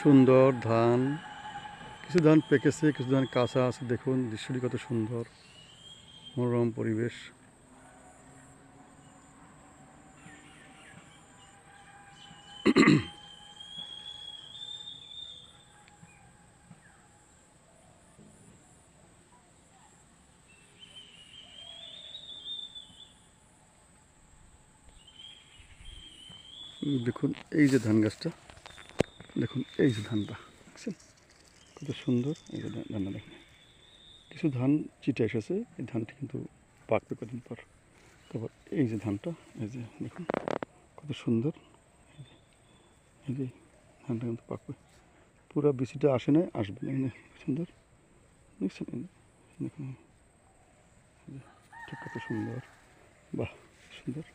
সুন্দর ধান, কিছু ধান পেকেছে, কিছু ধান কাঁচা আছে। দেখুন দৃশ্যটি কত সুন্দর, মনোরম পরিবেশ। দেখুন এই যে ধান গাছটা, দেখুন এই যে ধানটা দেখছেন কত সুন্দর। এই যে ধানটা দেখুন, কিছু ধান চিটে এসেছে, এই ধানটি কিন্তু পাকবে কদিন পর। তারপর এই যে ধানটা, এই যে দেখুন কত সুন্দর। এই যে ধানটা কিন্তু পাকবে, পুরো বিচিটা আসে না, আসবে না। সুন্দর দেখছেন, দেখুন ঠিক কত সুন্দর, বাহ সুন্দর।